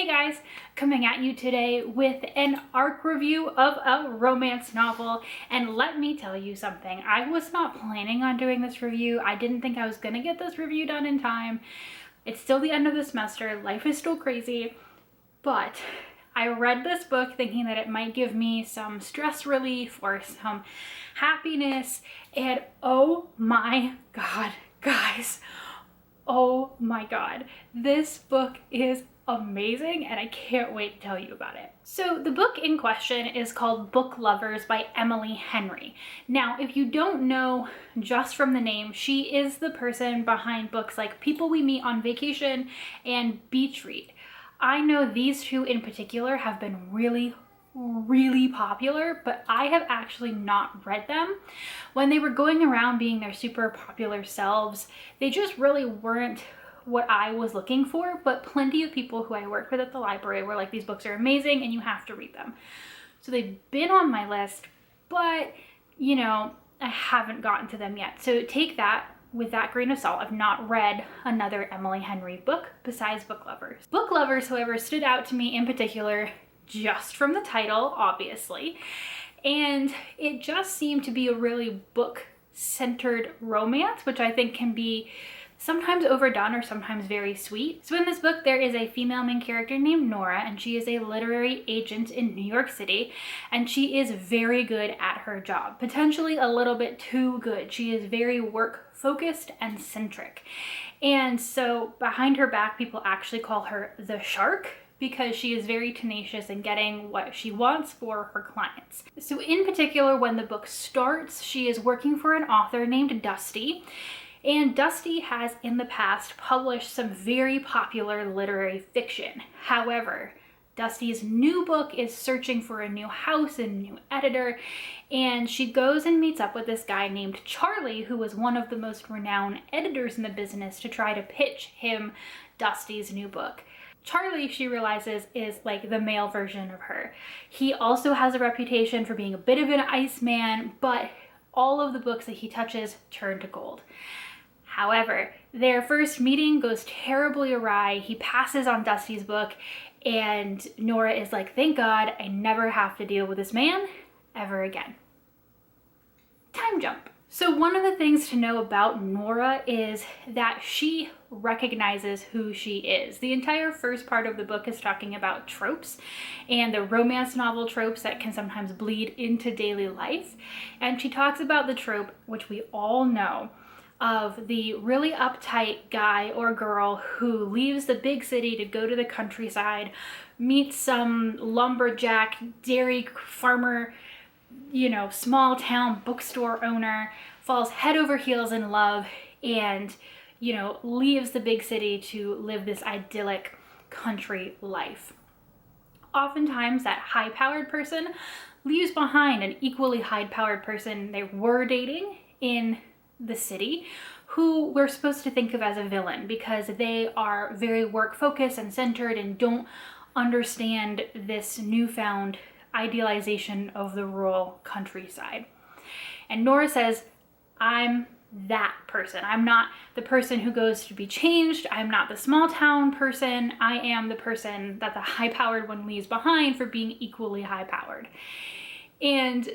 guys, coming at you today with an arc review of a romance novel, and let me tell you something. I was not planning on doing this review. I didn't think I was gonna get this review done in time. It's still the end of the semester, life is still crazy, but I read this book thinking that it might give me some stress relief or some happiness, and oh my god, guys, oh my god, this book is amazing and I can't wait to tell you about it. So the book in question is called Book Lovers by Emily Henry. Now, if you don't know just from the name, she is the person behind books like People We Meet on Vacation and Beach Read. I know these two in particular have been really popular, but I have actually not read them. When they were going around being their super popular selves, they just really weren't what I was looking for, but plenty of people who I worked with at the library were like, these books are amazing and you have to read them. So they've been on my list, but you know, I haven't gotten to them yet. So take that with that grain of salt. I've not read another Emily Henry book besides Book Lovers. Book Lovers, however, stood out to me in particular just from the title, obviously, and it just seemed to be a really book-centered romance, which I think can be sometimes overdone or sometimes very sweet. So in this book, there is a female main character named Nora, and she is a literary agent in New York City, and she is very good at her job, potentially a little bit too good. She is very work-focused and centric. And so behind her back, people actually call her the Shark, because she is very tenacious in getting what she wants for her clients. So in particular, when the book starts, she is working for an author named Dusty, and Dusty has in the past published some very popular literary fiction. However, Dusty's new book is searching for a new house and a new editor, and she goes and meets up with this guy named Charlie, who was one of the most renowned editors in the business, to try to pitch him Dusty's new book. Charlie, she realizes, is like the male version of her. He also has a reputation for being a bit of an Iceman, but all of the books that he touches turn to gold. However, their first meeting goes terribly awry. He passes on Dusty's book, and Nora is like, thank God I never have to deal with this man ever again. Time jump. So one of the things to know about Nora is that she recognizes who she is. The entire first part of the book is talking about tropes and the romance novel tropes that can sometimes bleed into daily life. And she talks about the trope, which we all know, of the really uptight guy or girl who leaves the big city to go to the countryside, meets some lumberjack, dairy farmer, you know, small town bookstore owner, falls head over heels in love, and, you know, leaves the big city to live this idyllic country life. Oftentimes that high-powered person leaves behind an equally high-powered person they were dating in the city, who we're supposed to think of as a villain because they are very work-focused and centered and don't understand this newfound idealization of the rural countryside. And Nora says, I'm that person. I'm not the person who goes to be changed. I'm not the small town person. I am the person that the high-powered one leaves behind for being equally high-powered. And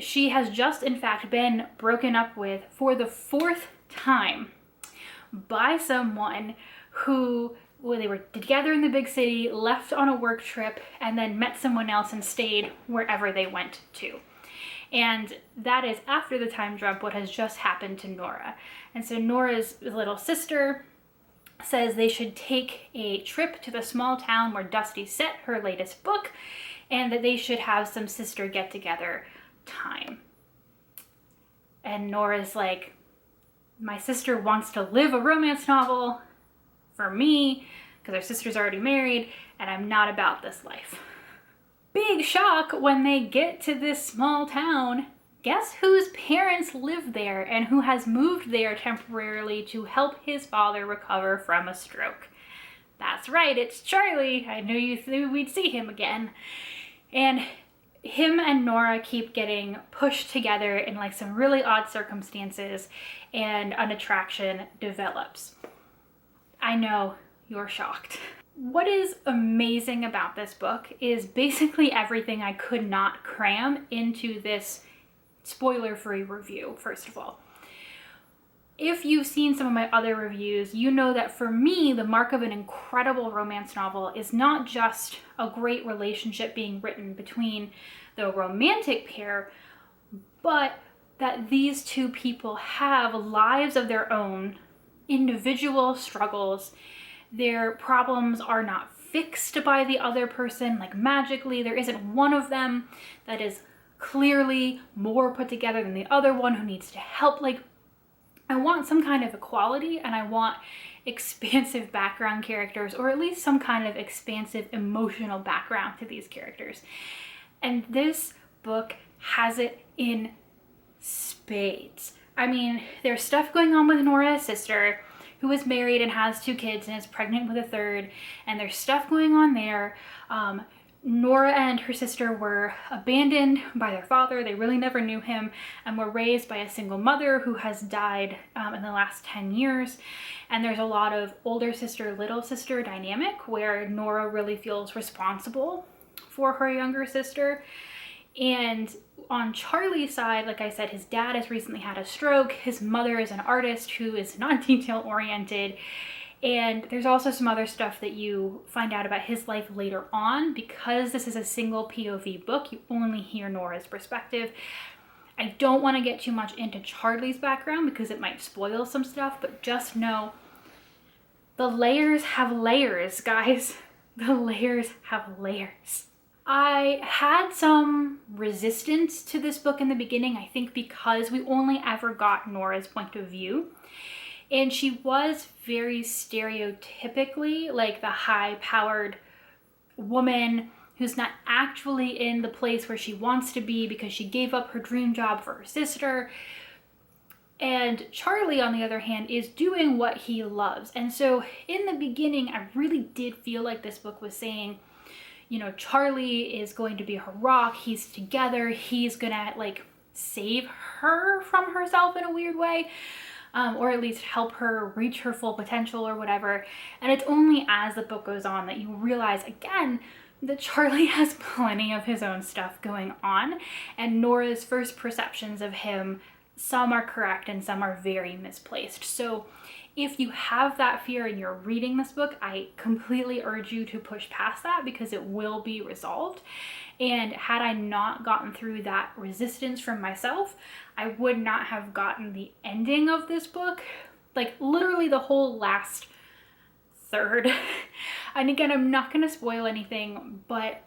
she has just, in fact, been broken up with for the fourth time by someone who, well, they were together in the big city, left on a work trip, and then met someone else and stayed wherever they went to. And that is, after the time jump, what has just happened to Nora. And so Nora's little sister says they should take a trip to the small town where Dusty set her latest book, and that they should have some sister get-together time. And Nora's like, my sister wants to live a romance novel for me because her sister's already married and I'm not about this life. Big shock when they get to this small town. Guess whose parents live there and who has moved there temporarily to help his father recover from a stroke? That's right, it's Charlie. I knew you knew we'd see him again. And him and Nora keep getting pushed together in like some really odd circumstances, and an attraction develops. I know you're shocked. What is amazing about this book is basically everything I could not cram into this spoiler-free review, first of all. If you've seen some of my other reviews, you know that for me, the mark of an incredible romance novel is not just a great relationship being written between the romantic pair, but that these two people have lives of their own, individual struggles. Their problems are not fixed by the other person, like magically. There isn't one of them that is clearly more put together than the other one who needs to help. Like, I want some kind of equality, and I want expansive background characters, or at least some kind of expansive emotional background to these characters. And this book has it in spades. I mean, there's stuff going on with Nora's sister, who is married and has 2 kids and is pregnant with a 3rd, and there's stuff going on there. Nora and her sister were abandoned by their father. They really never knew him and were raised by a single mother who has died in the last 10 years. And there's a lot of older sister, little sister dynamic where Nora really feels responsible for her younger sister. And on Charlie's side, like I said, his dad has recently had a stroke. His mother is an artist who is not detail oriented. And there's also some other stuff that you find out about his life later on. Because this is a single POV book, you only hear Nora's perspective. I don't want to get too much into Charlie's background because it might spoil some stuff, but just know the layers have layers, guys. The layers have layers. I had some resistance to this book in the beginning, I think because we only ever got Nora's point of view. And she was very stereotypically like the high-powered woman who's not actually in the place where she wants to be because she gave up her dream job for her sister. And Charlie, on the other hand, is doing what he loves. And so in the beginning, I really did feel like this book was saying, you know, Charlie is going to be her rock. He's together. He's gonna like save her from herself in a weird way, or at least help her reach her full potential or whatever. And it's only as the book goes on that you realize again that Charlie has plenty of his own stuff going on, and Nora's first perceptions of him, some are correct and some are very misplaced. So if you have that fear and you're reading this book, I completely urge you to push past that because it will be resolved. And had I not gotten through that resistance from myself, I would not have gotten the ending of this book, like literally the whole last third. And again, I'm not going to spoil anything, but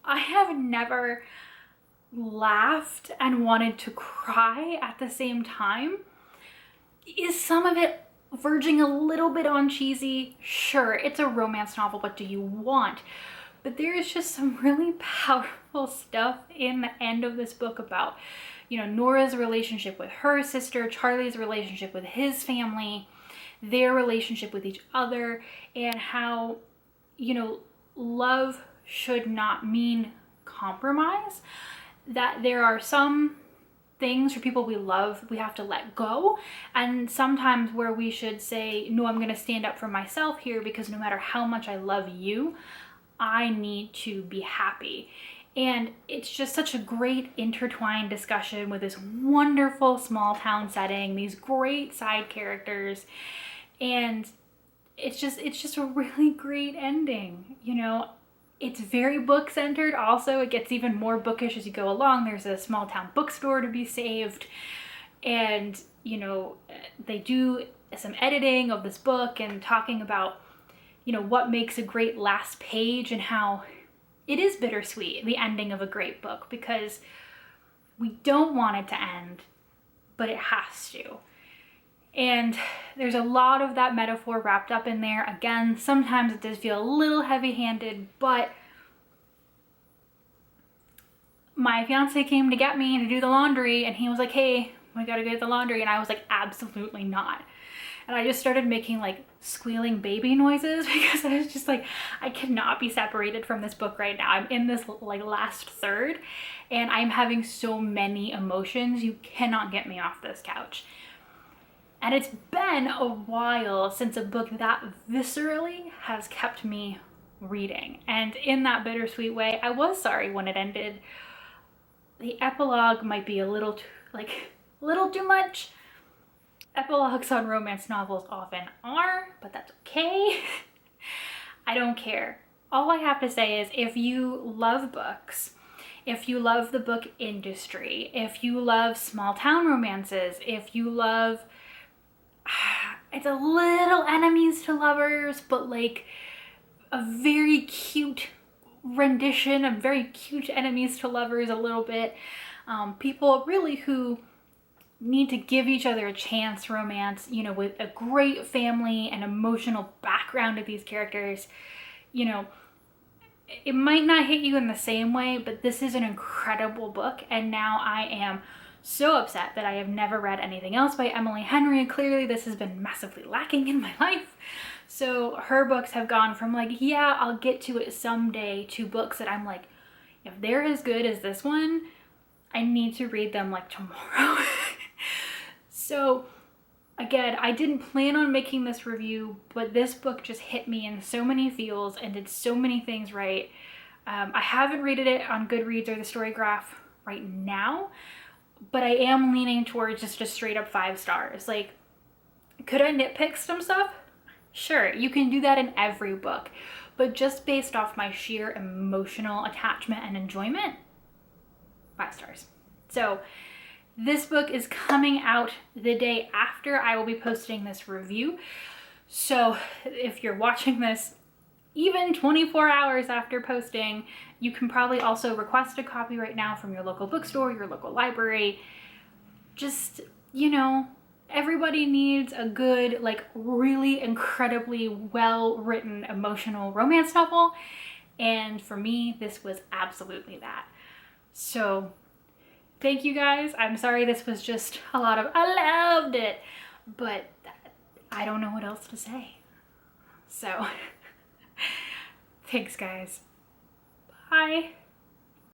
I have never laughed and wanted to cry at the same time. Is some of it verging a little bit on cheesy? Sure, it's a romance novel, what do you want? But there is just some really powerful stuff in the end of this book about, you know, Nora's relationship with her sister, Charlie's relationship with his family, their relationship with each other, and how, you know, love should not mean compromise. That there are some things for people we love we have to let go, and sometimes where we should say, no, I'm going to stand up for myself here because no matter how much I love you, I need to be happy. And it's just such a great intertwined discussion with this wonderful small town setting, these great side characters, and it's just a really great ending. You know, it's very book centered. Also, it gets even more bookish as you go along. There's a small town bookstore to be saved, and you know, they do some editing of this book and talking about, you know, what makes a great last page and how it is bittersweet, the ending of a great book, because we don't want it to end, but it has to. And there's a lot of that metaphor wrapped up in there. Again, sometimes it does feel a little heavy-handed, but my fiance came to get me to do the laundry, and he was like, hey, we gotta get the laundry. And I was like, absolutely not. And I just started making like squealing baby noises because I was just like, I cannot be separated from this book right now. I'm in this like last third and I'm having so many emotions. You cannot get me off this couch. And it's been a while since a book that viscerally has kept me reading. And in that bittersweet way, I was sorry when it ended. The epilogue might be a little too much. Epilogues on romance novels often are, but that's okay. I don't care. All I have to say is if you love books, if you love the book industry, if you love small town romances, if you love, it's a little enemies to lovers, but like a very cute rendition of very cute enemies to lovers a little bit. People really who need to give each other a chance romance, you know, with a great family and emotional background of these characters. You know, it might not hit you in the same way, but this is an incredible book. And now I am so upset that I have never read anything else by Emily Henry. Clearly this has been massively lacking in my life. So her books have gone from like, yeah, I'll get to it someday, to books that I'm like, if they're as good as this one, I need to read them like tomorrow. So again, I didn't plan on making this review, but this book just hit me in so many feels and did so many things right. I haven't rated it on Goodreads or the Storygraph right now, but I am leaning towards just a straight up 5 stars. Like, could I nitpick some stuff? Sure, you can do that in every book, but just based off my sheer emotional attachment and enjoyment, 5 stars. So this book is coming out the day after I will be posting this review. So if you're watching this even 24 hours after posting, you can probably also request a copy right now from your local bookstore, your local library. Just, you know, everybody needs a good, like really incredibly well-written emotional romance novel. And for me, this was absolutely that. So thank you guys. I'm sorry this was just a lot of, I loved it, but I don't know what else to say. So thanks guys. Bye.